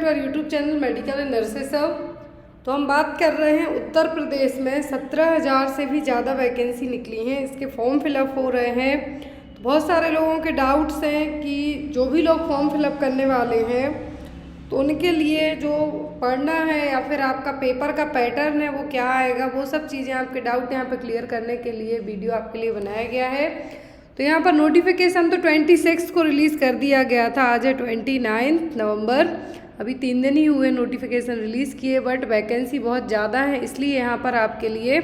Our YouTube channel medical and nurses सब। तो हम बात कर रहे हैं उत्तर प्रदेश में 17,000 से भी ज़्यादा वैकेंसी निकली हैं, इसके फॉर्म फिलअप हो रहे हैं। तो बहुत सारे लोगों के डाउट्स हैं कि जो भी लोग फॉर्म फिलअप करने वाले हैं तो उनके लिए जो पढ़ना है या फिर आपका पेपर का पैटर्न है वो क्या आएगा, वो सब चीज़ें आपके डाउट यहाँ पे क्लियर करने के लिए वीडियो आपके लिए बनाया गया है। तो यहाँ पर नोटिफिकेशन तो 26 को रिलीज़ कर दिया गया था, आज है 29 नवंबर, अभी 3 दिन ही हुए नोटिफिकेशन रिलीज़ किए, बट वैकेंसी बहुत ज़्यादा है, इसलिए यहाँ पर आपके लिए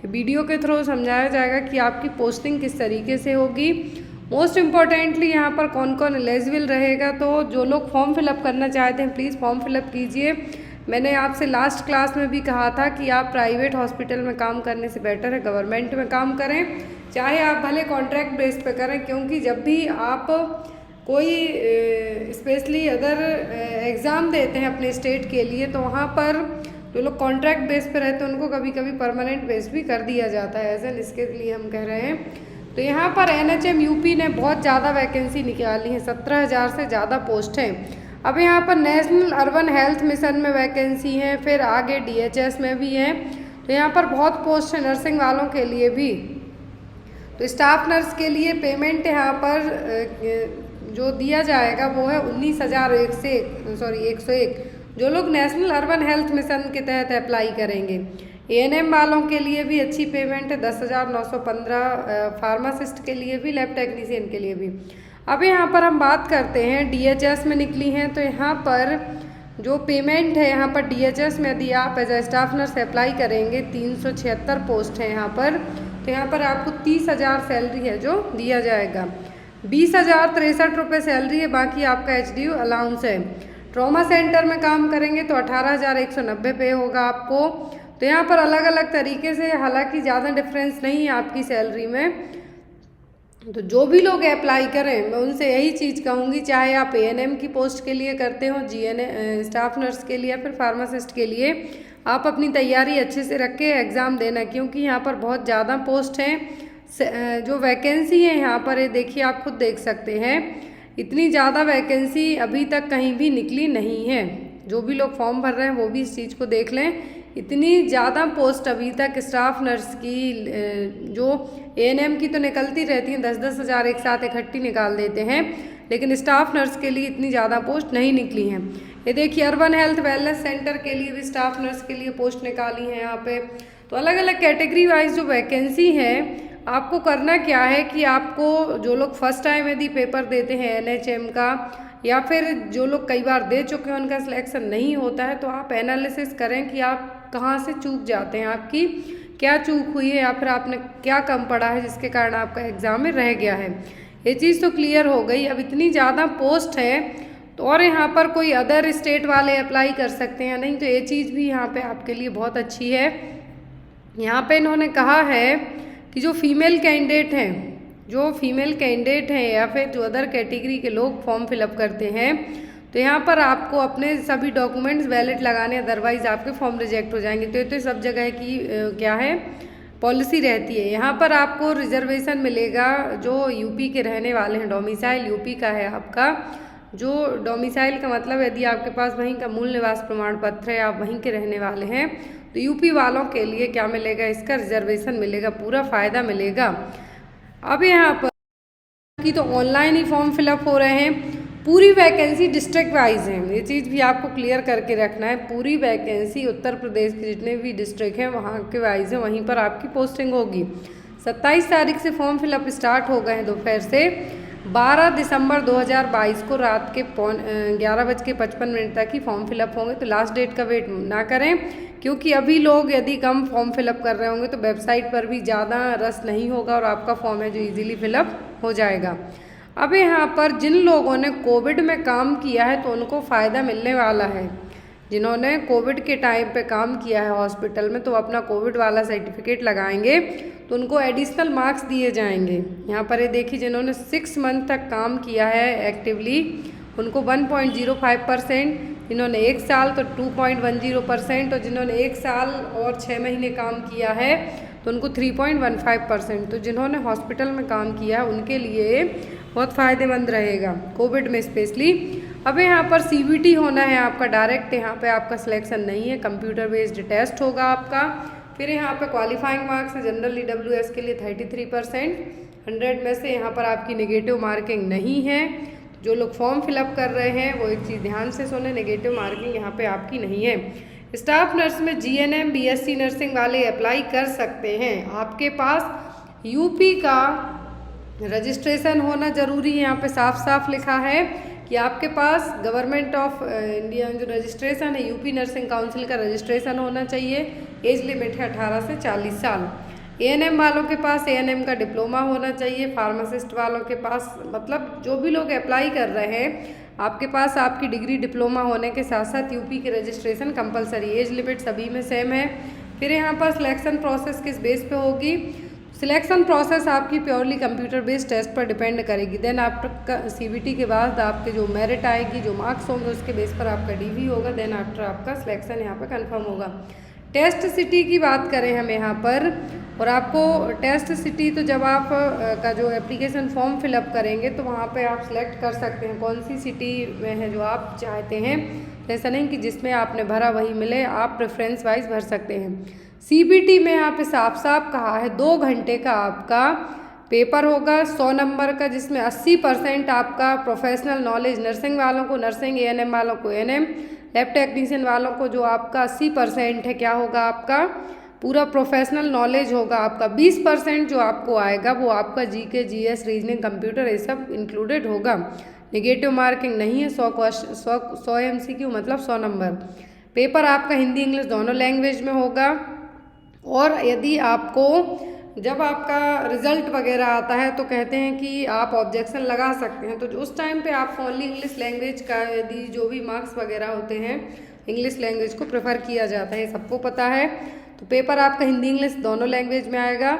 वीडियो के थ्रू समझाया जाएगा कि आपकी पोस्टिंग किस तरीके से होगी। मोस्ट इम्पॉर्टेंटली यहाँ पर कौन कौन एलिजिबल रहेगा। तो जो लोग फॉर्म फिलअप करना चाहते हैं प्लीज़ फॉर्म फिलअप कीजिए। मैंने आपसे लास्ट क्लास में भी कहा था कि आप प्राइवेट हॉस्पिटल में काम करने से बेटर है गवर्नमेंट में काम करें, चाहे आप भले कॉन्ट्रैक्ट बेस पे करें, क्योंकि जब भी आप कोई स्पेशली अदर एग्ज़ाम देते हैं अपने स्टेट के लिए तो वहाँ पर जो लोग कॉन्ट्रैक्ट बेस पे रहते हैं उनको कभी कभी परमानेंट बेस भी कर दिया जाता है, ऐसा इसके लिए हम कह रहे हैं। तो यहाँ पर NHM यूपी ने बहुत ज़्यादा वैकेंसी निकाली है, 17,000 से ज़्यादा पोस्ट हैं। अब यहाँ पर नेशनल अर्बन हेल्थ मिशन में वैकेंसी है, फिर आगे DHS में भी है। तो यहाँ पर बहुत पोस्ट है नर्सिंग वालों के लिए भी। तो स्टाफ नर्स के लिए पेमेंट यहाँ पर जो दिया जाएगा वो है 101 जो लोग नेशनल अर्बन हेल्थ मिशन के तहत अप्लाई करेंगे। ANM वालों के लिए भी अच्छी पेमेंट है 10,915, फार्मासिस्ट के लिए भी, लैब टेक्नीशियन के लिए भी। अब यहाँ पर हम बात करते हैं DHS में निकली हैं। तो यहाँ पर जो पेमेंट है, यहाँ पर DHS में यदि आप as a staff nurse apply करेंगे 376 पोस्ट है यहाँ पर, तो यहाँ पर आपको 30,000 सैलरी है जो दिया जाएगा। 20,063 रुपये सैलरी है, बाकी आपका HDU अलाउंस है। ट्रॉमा सेंटर में काम करेंगे तो 18,190 पे होगा आपको। तो यहाँ पर अलग अलग तरीके से, हालांकि ज़्यादा डिफरेंस नहीं है आपकी सैलरी में। तो जो भी लोग अप्लाई करें मैं उनसे यही चीज़ कहूँगी, चाहे आप ANM की पोस्ट के लिए करते हो, स्टाफ नर्स के लिए या फिर फार्मासिस्ट के लिए, आप अपनी तैयारी अच्छे से रख के एग्ज़ाम देना, क्योंकि यहाँ पर बहुत ज़्यादा पोस्ट हैं। जो वैकेंसी है यहाँ पर, ये देखिए आप खुद देख सकते हैं, इतनी ज़्यादा वैकेंसी अभी तक कहीं भी निकली नहीं है। जो भी लोग फॉर्म भर रहे हैं वो भी इस चीज़ को देख लें, इतनी ज़्यादा पोस्ट अभी तक स्टाफ नर्स की, जो ANM की तो निकलती रहती हैं, 10-10 हज़ार एक साथ इकट्ठी निकाल देते हैं, लेकिन स्टाफ नर्स के लिए इतनी ज़्यादा पोस्ट नहीं निकली हैं। ये देखिए अर्बन हेल्थ वेलनेस सेंटर के लिए भी स्टाफ नर्स के लिए पोस्ट निकाली है यहाँ पे। तो अलग अलग कैटेगरी वाइज जो वैकेंसी है, आपको करना क्या है कि आपको, जो लोग फर्स्ट टाइम यदि पेपर देते हैं NHM का, या फिर जो लोग कई बार दे चुके हैं उनका सिलेक्शन नहीं होता है, तो आप एनालिसिस करें कि आप कहाँ से चूक जाते हैं, आपकी क्या चूक हुई है या फिर आपने क्या कम पढ़ा है जिसके कारण आपका एग्ज़ाम में रह गया है। ये चीज़ तो क्लियर हो गई। अब इतनी ज़्यादा पोस्ट है तो और यहाँ पर कोई अदर स्टेट वाले अप्लाई कर सकते हैं नहीं, तो ये चीज़ भी यहाँ पे आपके लिए बहुत अच्छी है। यहाँ पे इन्होंने कहा है कि जो फीमेल कैंडिडेट हैं या फिर जो अदर कैटेगरी के लोग फॉर्म फिलअप करते हैं, तो यहाँ पर आपको अपने सभी डॉक्यूमेंट्स वैलिड लगाने, अदरवाइज आपके फॉर्म रिजेक्ट हो जाएंगे। तो ये तो सब जगह की क्या है पॉलिसी रहती है। यहाँ पर आपको रिजर्वेशन मिलेगा जो यूपी के रहने वाले हैं, डोमिसाइल यूपी का है आपका। जो डोमिसाइल का मतलब यदि आपके पास वहीं का मूल निवास प्रमाण पत्र है, आप वहीं के रहने वाले हैं, तो यूपी वालों के लिए क्या मिलेगा, इसका रिजर्वेशन मिलेगा, पूरा फ़ायदा मिलेगा। अब यहाँ पर की तो ऑनलाइन ही फॉर्म फिलअप हो रहे हैं। पूरी वैकेंसी डिस्ट्रिक्ट वाइज है, ये चीज़ भी आपको क्लियर करके रखना है। पूरी वैकेंसी उत्तर प्रदेश के जितने भी डिस्ट्रिक्ट हैं वहाँ के वाइज है, वहीं पर आपकी पोस्टिंग होगी। 27 तारीख से फॉर्म फिलअप स्टार्ट हो गए हैं दोपहर से। 12 दिसंबर 2022 को रात के 11:55 तक ही फॉर्म फिलअप होंगे। तो लास्ट डेट का वेट ना करें, क्योंकि अभी लोग यदि कम फॉर्म फिलअप कर रहे होंगे तो वेबसाइट पर भी ज़्यादा रस नहीं होगा और आपका फॉर्म है जो इजीली फिलअप हो जाएगा। अब यहाँ पर जिन लोगों ने कोविड में काम किया है तो उनको फ़ायदा मिलने वाला है। जिन्होंने कोविड के टाइम पे काम किया है हॉस्पिटल में, तो अपना कोविड वाला सर्टिफिकेट लगाएंगे तो उनको एडिशनल मार्क्स दिए जाएंगे। यहाँ पर ये देखिए, जिन्होंने 6 मंथ तक काम किया है एक्टिवली उनको 1.05%, जिन्होंने 1 साल तो 2.10%, और जिन्होंने 1 साल और 6 महीने काम किया है तो उनको 3.15%। तो जिन्होंने हॉस्पिटल में काम किया है उनके लिए बहुत फ़ायदेमंद रहेगा कोविड में स्पेशली। अब यहाँ पर CBT होना है आपका डायरेक्ट, यहाँ पे आपका सिलेक्शन नहीं है, कंप्यूटर बेस्ड टेस्ट होगा आपका। फिर यहाँ पे क्वालिफाइंग मार्क्स है जनरल EWS के लिए 33%, 100 में से यहाँ पर आपकी नेगेटिव मार्किंग नहीं है। जो लोग फॉर्म फिलअप कर रहे हैं वो एक चीज़ ध्यान से सुने, नेगेटिव मार्किंग यहाँ पे आपकी नहीं है। स्टाफ नर्स में GNM BSc नर्सिंग वाले अप्लाई कर सकते हैं। आपके पास यूपी का रजिस्ट्रेशन होना ज़रूरी है, यहाँ पे साफ साफ लिखा है कि आपके पास गवर्नमेंट ऑफ इंडिया जो रजिस्ट्रेशन है यूपी नर्सिंग काउंसिल का रजिस्ट्रेशन होना चाहिए। एज लिमिट है 18 से 40 साल। ANM वालों के पास ANM का डिप्लोमा होना चाहिए। फार्मासिस्ट वालों के पास, मतलब जो भी लोग अप्लाई कर रहे हैं आपके पास आपकी डिग्री डिप्लोमा होने के साथ साथ यूपी की रजिस्ट्रेशन कंपलसरी। एज लिमिट सभी में सेम है। फिर यहाँ पर सिलेक्शन प्रोसेस किस बेस पे होगी? सिलेक्शन प्रोसेस आपकी प्योरली कंप्यूटर बेस्ड टेस्ट पर डिपेंड करेगी। देन आफ्टर CBT के बाद आपके जो मेरिट आएगी, जो मार्क्स होंगे उसके बेस पर आपका DV होगा। देन आफ्टर आपका सिलेक्शन यहाँ पर कंफर्म होगा। टेस्ट सिटी की बात करें हम यहाँ पर, और आपको टेस्ट सिटी तो जब आप का जो एप्लीकेशन फॉर्म फिलअप करेंगे तो वहाँ पे आप सिलेक्ट कर सकते हैं कौन सी सिटी में है जो आप चाहते हैं। ऐसा नहीं कि जिसमें आपने भरा वही मिले, आप प्रेफरेंस वाइज भर सकते हैं। CBT में यहाँ पे साफ साफ कहा है 2 घंटे का आपका पेपर होगा 100 नंबर का, जिसमें 80% आपका प्रोफेशनल नॉलेज, नर्सिंग वालों को नर्सिंग, ANM वालों को ANM, लैब टेक्नीशियन वालों को जो आपका 80% है क्या होगा, आपका पूरा प्रोफेशनल नॉलेज होगा। आपका 20% जो आपको आएगा वो आपका GK GS रीजनिंग कंप्यूटर ये सब इंक्लूडेड होगा। नेगेटिव मार्किंग नहीं है। 100 MCQ मतलब 100 नंबर। पेपर आपका हिंदी इंग्लिश दोनों लैंग्वेज में होगा। और यदि आपको जब आपका रिजल्ट वगैरह आता है तो कहते हैं कि आप ऑब्जेक्शन लगा सकते हैं, तो उस टाइम पे आप ओनली इंग्लिश लैंग्वेज का, यदि जो भी मार्क्स वगैरह होते हैं इंग्लिश लैंग्वेज को प्रेफर किया जाता है, सबको पता है। तो पेपर आपका हिंदी इंग्लिश दोनों लैंग्वेज में आएगा।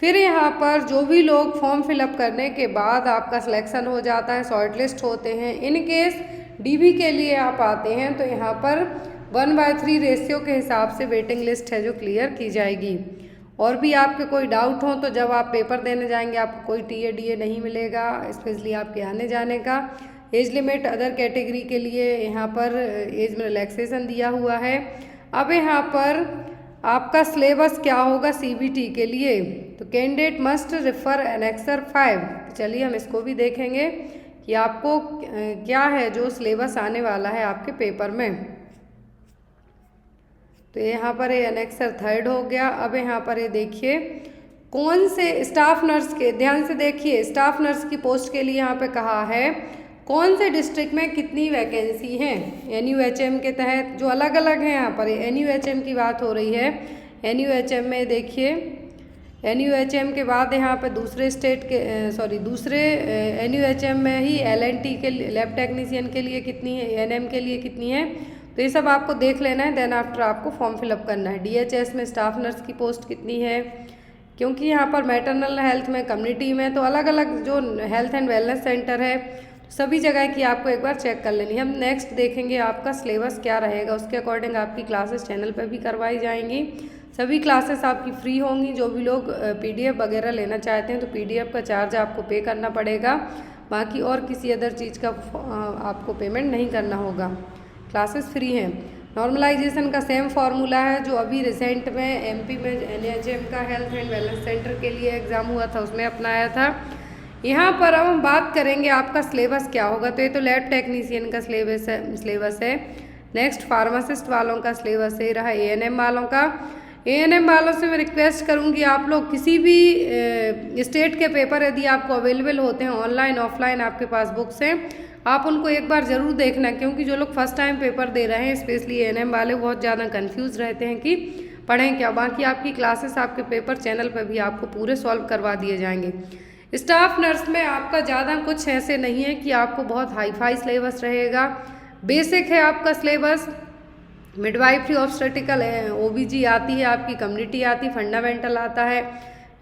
फिर यहाँ पर जो भी लोग फॉर्म फिलअप करने के बाद आपका सिलेक्शन हो जाता है, शॉर्ट लिस्ट होते हैं, इन केस DV के लिए आप आते हैं तो यहाँ पर 1/3 रेशियो के हिसाब से वेटिंग लिस्ट है जो क्लियर की जाएगी। और भी आपके कोई डाउट हो तो जब आप पेपर देने जाएंगे आपको कोई TA DA नहीं मिलेगा, स्पेशली आपके आने जाने का। एज लिमिट अदर कैटेगरी के लिए यहाँ पर एज में रिलैक्सेशन दिया हुआ है। अब यहाँ पर आपका सिलेबस क्या होगा CBT के लिए, तो कैंडिडेट मस्ट रेफर एनेक्सर 5। चलिए हम इसको भी देखेंगे कि आपको क्या है जो सिलेबस आने वाला है आपके पेपर में। तो यहाँ पर ये एनेक्सर 3 हो गया। अब यहाँ पर ये देखिए कौन से स्टाफ नर्स के, ध्यान से देखिए, स्टाफ नर्स की पोस्ट के लिए यहाँ पे कहा है कौन से डिस्ट्रिक्ट में कितनी वैकेंसी हैं। NUHM के तहत जो अलग अलग हैं, यहाँ पर NUHM की बात हो रही है। NUHM में देखिए, NUHM के बाद यहाँ पे दूसरे स्टेट के दूसरे NUHM में ही LNT के लैब टेक्नीशियन के लिए कितनी है, ANM के लिए कितनी है, तो ये सब आपको देख लेना है। देन आफ्टर आपको फॉर्म फिलअप करना है। DHS में स्टाफ नर्स की पोस्ट कितनी है, क्योंकि यहाँ पर मैटरनल हेल्थ में, कम्युनिटी में, तो अलग अलग जो हेल्थ एंड वेलनेस सेंटर है सभी जगह की आपको एक बार चेक कर लेनी है। हम नेक्स्ट देखेंगे आपका सिलेबस क्या रहेगा, उसके अकॉर्डिंग आपकी क्लासेस चैनल पर भी करवाई जाएंगी। सभी क्लासेस आपकी फ्री होंगी। जो भी लोग PDF वगैरह लेना चाहते हैं तो PDF का चार्ज आपको पे करना पड़ेगा, बाकी और किसी अदर चीज़ का आपको पेमेंट नहीं करना होगा। क्लासेस फ्री हैं। नॉर्मलाइजेशन का सेम फार्मूला है जो अभी रिसेंट में MP में NHM का हेल्थ एंड वेलनेस सेंटर के लिए एग्ज़ाम हुआ था उसमें अपनाया था। यहाँ पर अब हम बात करेंगे आपका सिलेबस क्या होगा। तो ये तो लैब टेक्नीशियन का सिलेबस है। नेक्स्ट फार्मासिस्ट वालों का सिलेबस है, रहा ANM वालों का। ANM वालों से मैं रिक्वेस्ट करूँगी आप लोग किसी भी स्टेट के पेपर यदि आपको अवेलेबल होते हैं ऑनलाइन ऑफलाइन, आपके पास बुक्स हैं, आप उनको एक बार ज़रूर देखना, क्योंकि जो लोग फर्स्ट टाइम पेपर दे रहे हैं स्पेशली ANM वाले बहुत ज़्यादा कंफ्यूज रहते हैं कि पढ़ें क्या। बाकी आपकी क्लासेस, आपके पेपर चैनल पर भी आपको पूरे सॉल्व करवा दिए जाएंगे। स्टाफ नर्स में आपका ज़्यादा कुछ ऐसे नहीं है कि आपको बहुत हाई फाई सिलेबस रहेगा। बेसिक है आपका सिलेबस। मिडवाइफरी ऑब्स्टेट्रिकल OBG आती है आपकी, कम्युनिटी आती, फंडामेंटल आता है,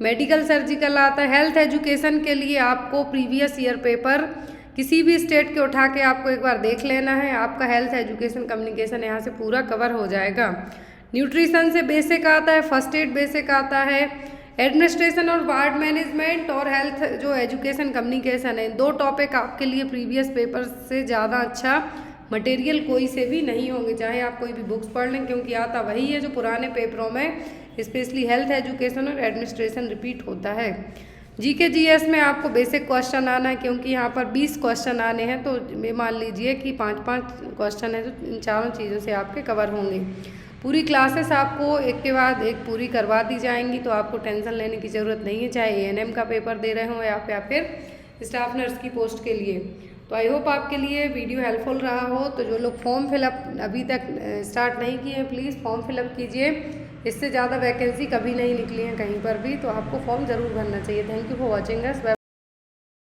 मेडिकल सर्जिकल आता है। हेल्थ एजुकेशन के लिए आपको प्रीवियस ईयर पेपर किसी भी स्टेट के उठा के आपको एक बार देख लेना है। आपका हेल्थ एजुकेशन कम्युनिकेशन यहाँ से पूरा कवर हो जाएगा। न्यूट्रिशन से बेसिक आता है, फर्स्ट एड बेसिक आता है, एडमिनिस्ट्रेशन और वार्ड मैनेजमेंट और हेल्थ जो एजुकेशन कम्युनिकेशन है, 2 टॉपिक आपके लिए प्रीवियस पेपर से ज़्यादा अच्छा मटेरियल कोई से भी नहीं होंगे, चाहे आप कोई भी बुक्स पढ़ लें, क्योंकि आता वही है जो पुराने पेपरों में स्पेशली हेल्थ एजुकेशन और एडमिनिस्ट्रेशन रिपीट होता है। जीके जीएस में आपको बेसिक क्वेश्चन आना है, क्योंकि यहाँ पर 20 क्वेश्चन आने हैं, तो मान लीजिए कि 5-5 क्वेश्चन है, तो इन चारों चीज़ों से आपके कवर होंगे। पूरी क्लासेस आपको एक के बाद एक पूरी करवा दी जाएंगी, तो आपको टेंशन लेने की ज़रूरत नहीं है, चाहे एएनएम का पेपर दे रहे हो या फिर स्टाफ नर्स की पोस्ट के लिए। तो आई होप आपके लिए वीडियो हेल्पफुल रहा हो। तो जो लोग फॉर्म फिलअप अभी तक स्टार्ट नहीं किए हैं, प्लीज़ फॉर्म फिलअप कीजिए। इससे ज़्यादा वैकेंसी कभी नहीं निकली है कहीं पर भी, तो आपको फॉर्म ज़रूर भरना चाहिए। Thank you for watching us.